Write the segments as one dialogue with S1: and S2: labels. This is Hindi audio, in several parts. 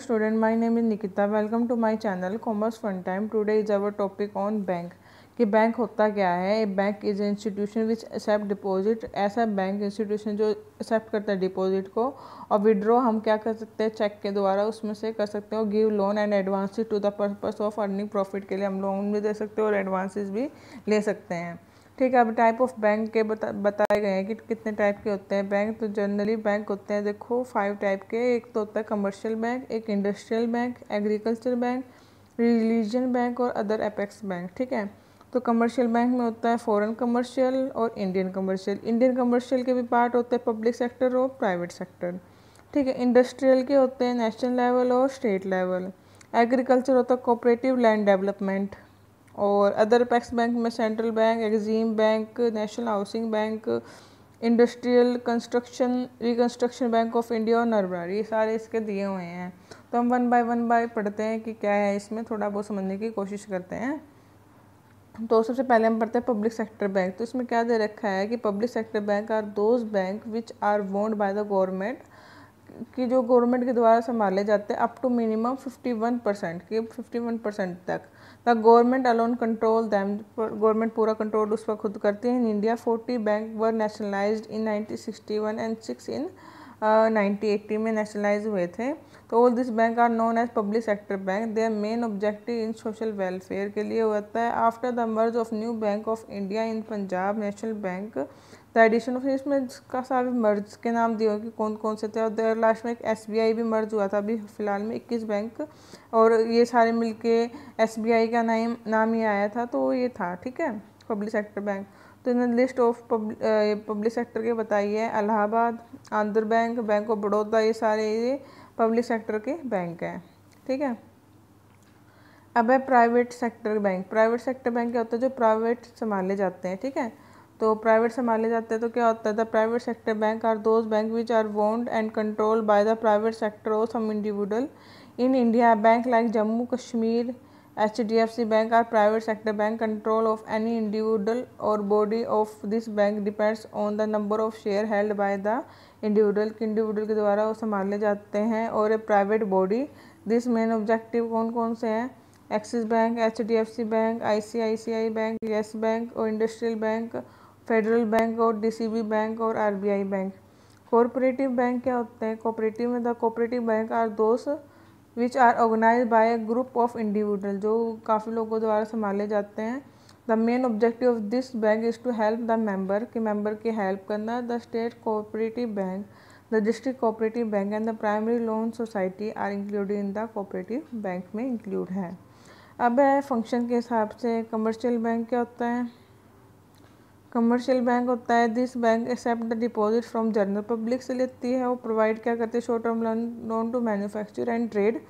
S1: student, my name is Nikita. Welcome to my channel Commerce Fun Time. Today is our topic on bank. कि बैंक होता क्या है. Bank is institution which accept deposit. ऐसा बैंक इंस्टीट्यूशन जो एक्सेप्ट करता है डिपॉजिट को, और विड्रॉ हम क्या कर सकते हैं, चेक के द्वारा उसमें से कर सकते हो. Give loan and advances to the purpose of earning profit. के लिए हम लोन भी दे सकते हो और एडवांसेस भी ले सकते हैं. ठीक है. अब टाइप ऑफ बैंक के बताए गए हैं कि कितने टाइप के होते हैं बैंक. तो जनरली बैंक होते हैं, देखो 5 टाइप के. एक तो होता है कमर्शियल बैंक, एक industrial bank, agriculture bank, religion bank और अदर एपेक्स बैंक. ठीक है. तो कमर्शियल बैंक में होता है फॉरेन कमर्शियल और इंडियन कमर्शियल. इंडियन कमर्शियल के भी पार्ट होते हैं पब्लिक सेक्टर और प्राइवेट सेक्टर. ठीक है. इंडस्ट्रियल के होते हैं नेशनल लेवल और स्टेट लेवल. एग्रीकल्चर होता है कोऑपरेटिव लैंड डेवलपमेंट. और अदर एपेक्स बैंक में central bank, Exim bank, national housing bank, industrial construction reconstruction bank of India और नर्मदा. ये सारे इसके दिए हुए हैं. तो हम वन बाय पढ़ते हैं कि क्या है इसमें, थोड़ा बहुत समझने की कोशिश करते हैं. तो सबसे पहले हम पढ़ते हैं पब्लिक सेक्टर बैंक. तो इसमें क्या दे रखा है कि public sector bank are those bank which are owned by the government, कि जो गवर्नमेंट के द्वारा संभाले जाते हैं अप टू मिनिमम 51% के 51% तक. The government alone control them. Government पूरा कंट्रोल उस पर खुद करती है. In India 40 bank were nationalised in 1961 and 6 in 1980 में नेशनलाइज हुए थे. तो all this bank are known as public sector bank. Their main objective in social welfare के लिए होता है. After the merge of New Bank of India in Punjab National Bank, the addition of, इसमें इसका सारे मर्ज के नाम दिए कि कौन कौन से थे. और लास्ट में एक SBI भी मर्ज हुआ था अभी फिलहाल में 21 बैंक, और ये सारे मिलके SBI का नाम ही आया था. तो ये था. ठीक है. Public sector bank. तो in list of public sector के बताइए Allahabad, Andhra bank, bank of Baroda, ये सारे ये पब्लिक सेक्टर के बैंक हैं. ठीक है. अब है private sector bank. Private sector bank क्या होता है, जो प्राइवेट संभाले जाते हैं. ठीक है. तो प्राइवेट संभाले जाते हैं तो क्या होता है, the private sector bank are those bank which are owned and controlled by the private sector और some individual. In India bank like Jammu Kashmir HDFC bank are private sector bank. Control of any individual और body of this bank depends on the number of share held by the individual. के द्वारा वो संभाले जाते हैं और a private body. This main objective कौन कौन से हैं, Axis Bank, HDFC bank, ICICI bank, Yes Bank और इंडस्ट्रियल बैंक, फेडरल बैंक और DCB बैंक और RBI बैंक. कोऑपरेटिव बैंक क्या होते हैं, कोऑपरेटिव में the cooperative bank are those which are organise by a group of individual, जो काफ़ी लोगों द्वारा संभाले जाते हैं. The main objective of this bank is to help the member, कि मेंबर की हेल्प करना. The state cooperative bank, the district cooperative bank and the primary loan society are included in the cooperative bank में इंक्लूड है. अब है फंक्शन के हिसाब से कमर्शियल बैंक क्या होता है. कमर्शियल बैंक होता है this bank accept the deposit from general public से लेती है. वो प्रोवाइड क्या करती है, short term loan to manufacture and trade.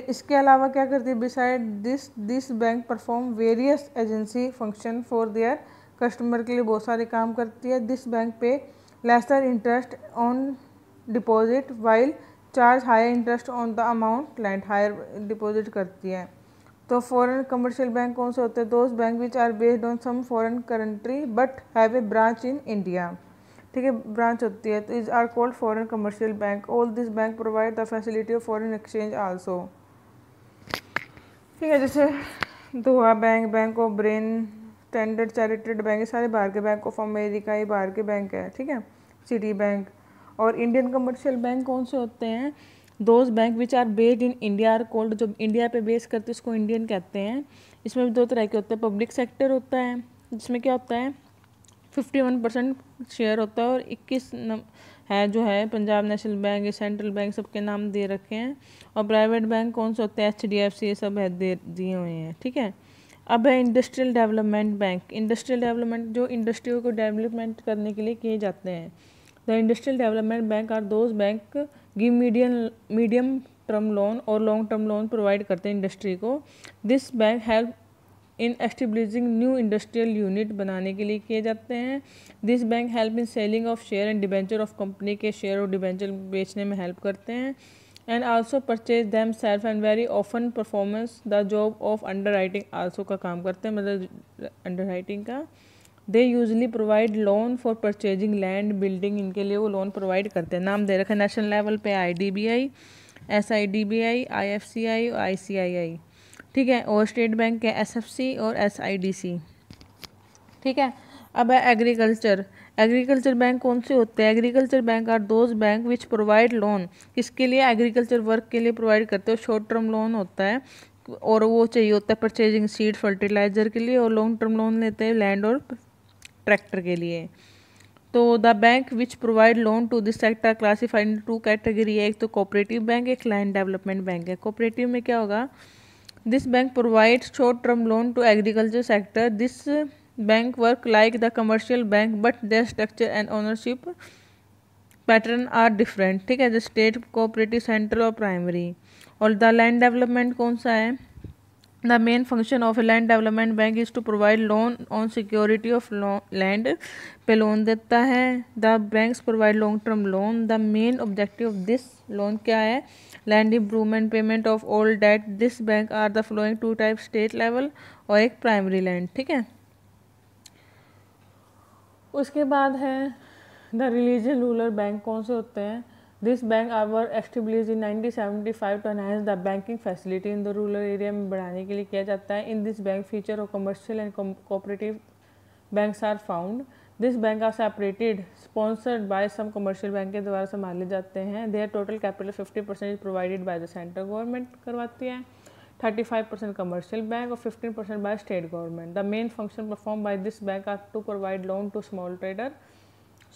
S1: इसके अलावा क्या करती है, beside this bank perform various agency function for their customer. के लिए बहुत सारे काम करती है. This bank pay lesser interest on deposit while charge higher interest on the amount lend. Higher deposit करती है. तो फॉरेन कमर्शियल बैंक कौन से होते हैं, those bank which are based on some foreign country but have a branch in India. ठीक है. ब्रांच होती है तो is are called foreign commercial bank. All this bank provide the facility of foreign exchange also. ठीक है. जैसे Doha bank, bank of Bahrain, standard chartered bank, ये सारे बाहर के बैंक ऑफ अमेरिका, ये बाहर के बैंक है. ठीक है. Citibank. और इंडियन कमर्शियल बैंक कौन से होते हैं, those bank which are based in India are called. जो इंडिया पे बेस करते हैं उसको इंडियन कहते हैं. इसमें भी 2 तरह के होते हैं. पब्लिक सेक्टर होता है जिसमें क्या होता है 51% शेयर होता है, और 21 है जो है Punjab National bank, central bank, सबके नाम दे रखे हैं. और प्राइवेट बैंक कौन से होते हैं, HDFC, ये सब है दिए हुए हैं. ठीक है. अब है industrial development bank. Industrial development जो इंडस्ट्रियों को डेवलपमेंट करने के लिए किए जाते हैं. The industrial development bank are those bank give medium term loan और लॉन्ग टर्म लोन प्रोवाइड करते हैं इंडस्ट्री को. This bank help in establishing new industrial unit बनाने के लिए किए जाते हैं. This bank help in selling of share and debenture of company के शेयर और डिबेंचर बेचने में हेल्प करते हैं. And also purchase them self and very often performance the job of under writing also का काम करते हैं, मतलब अंडर राइटिंग का. They usually provide loan for purchasing land building, इनके लिए वो लोन प्रोवाइड करते हैं. नाम दे रखा है नेशनल लेवल पे IDBI, SIDBI, IFCI और ICII, ठीक है। और स्टेट बैंक है SFC और SIDC, ठीक है। अब है एग्रीकल्चर। एग्रीकल्चर बैंक कौन से होते हैं? Agriculture bank are those bank which provide loan, किसके लिए? एग्रीकल्चर वर्क के लिए प्रोवाइड करते हो। शॉर्ट टर्म लोन होता है और वो चाहिए होता है परचेजिंग सीड फर्टिलाइजर के लिए, और लॉन्ग टर्म लोन लेते हैं लैंड और ट्रैक्टर के लिए। तो the bank which provide loan to this sector classified in two category है, एक तो कोऑपरेटिव बैंक, एक लैंड डेवलपमेंट बैंक है। कोऑपरेटिव में क्या होगा? This bank provide short term loan to agriculture sector. This bank work like the commercial bank but their structure and ownership pattern are different, ठीक है। द स्टेट, कोऑपरेटिव, सेंट्रल और प्राइमरी। और द लैंड डेवलपमेंट कौन सा है? The main function of a land development bank is to provide loan on security of land, पे लोन देता है। The banks provide long term loan. The main objective of this loan क्या है? Land improvement, payment of old debt. This bank are the following two type, state level और एक प्राइमरी लैंड, ठीक है। उसके बाद है द रिलीजन रूरल बैंक कौन से होते हैं? This bank are establish in 1975 to enhance the banking facility in the rural area में बढ़ाने के लिए किया जाता है। In this bank feature of commercial and cooperative banks are found. This bank are separated, sponsored by some commercial bank के द्वारा संभाले जाते हैं। Their total capital 50% provided by the central government करवाती है, 35% कमर्शियल बैंक और 15% by state government. The main function perform by this bank are to provide loan to small trader,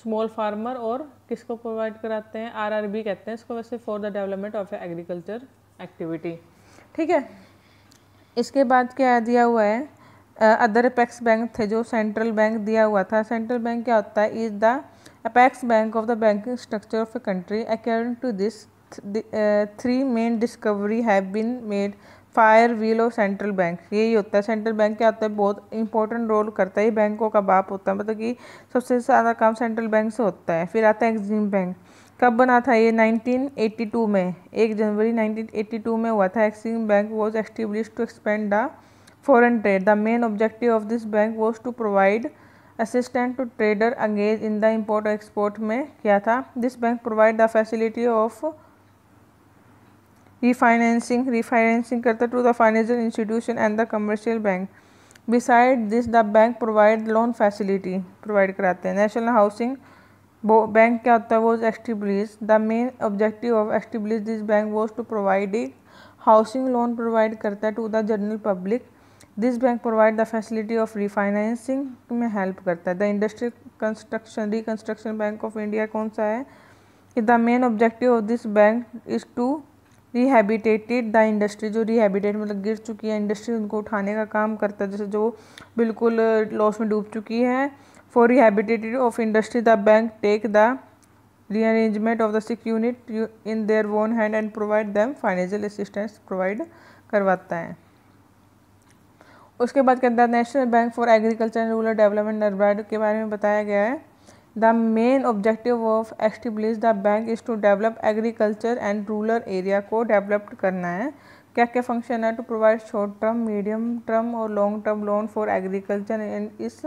S1: small farmer, और किसको प्रोवाइड कराते हैं? RRB कहते हैं इसको वैसे, for the development of agriculture activity, ठीक है। इसके बाद क्या दिया हुआ है? अदर अपेक्स बैंक थे जो सेंट्रल बैंक दिया हुआ था। सेंट्रल बैंक क्या होता है? Is the apex bank of the banking structure of a country. According to this 3 main discovery have been made, fire, wheel और सेंट्रल बैंक। यही होता है सेंट्रल बैंक। क्या होता है? बहुत इंपॉर्टेंट रोल करता है, ये बैंकों का बाप होता है, मतलब कि सबसे ज़्यादा काम सेंट्रल बैंक से होता है। फिर आता है एक्सिम बैंक। कब बना था ये? 1982 में, 1 जनवरी 1982 में हुआ था। Exim bank was establish to expand the foreign trade. The main objective of this bank was to provide assistant to trader engaged in the import और एक्सपोर्ट में क्या था? This bank provide the facility of refinancing करता to the financial institution and the commercial bank. Beside this the bank provide loan facility provide कराते हैं। नेशनल हाउसिंग बैंक क्या होता है? वो establish, the main objective of establish this bank was to provide housing loan provide करता है to the general public. This bank provide the facility of refinancing में हेल्प करता है। The industrial construction reconstruction bank of India कौन सा है? The main objective of this bank is to rehabilitated the industry. जो रिहेबिटेट मतलब गिर चुकी है इंडस्ट्री, उनको उठाने का काम करता है, जैसे जो बिल्कुल लॉस में डूब चुकी है। For rehabilitated of industry the bank take the rearrangement of the sick unit in their own hand and provide them financial assistance provide करवाता है। उसके बाद कहता है national bank for agriculture and rural development NABARD के बारे में बताया गया है। The main objective of establish the bank is to develop agriculture and rural area को डेवलप करना है। क्या क्या फंक्शन है? To provide short term, medium term और long term loan for agriculture and its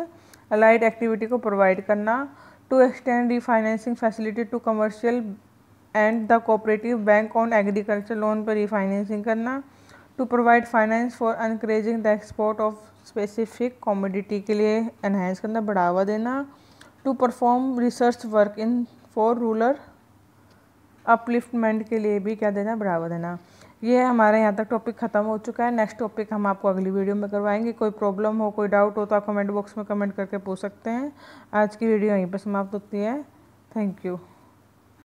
S1: allied activity को प्रोवाइड करना। To extend refinancing facility to commercial and the cooperative bank on agriculture loan पर रिफाइनेंसिंग करना। To provide finance for encouraging the export of specific commodity के लिए एनहांस करना, बढ़ावा देना। To perform research work in for rural upliftment के लिए भी क्या देना? बढ़ावा देना। ये हमारे यहाँ तक टॉपिक ख़त्म हो चुका है। नेक्स्ट टॉपिक हम आपको अगली वीडियो में करवाएंगे। कोई प्रॉब्लम हो, कोई डाउट हो तो आप कमेंट बॉक्स में कमेंट करके पूछ सकते हैं। आज की वीडियो यहीं पर समाप्त होती है। Thank you.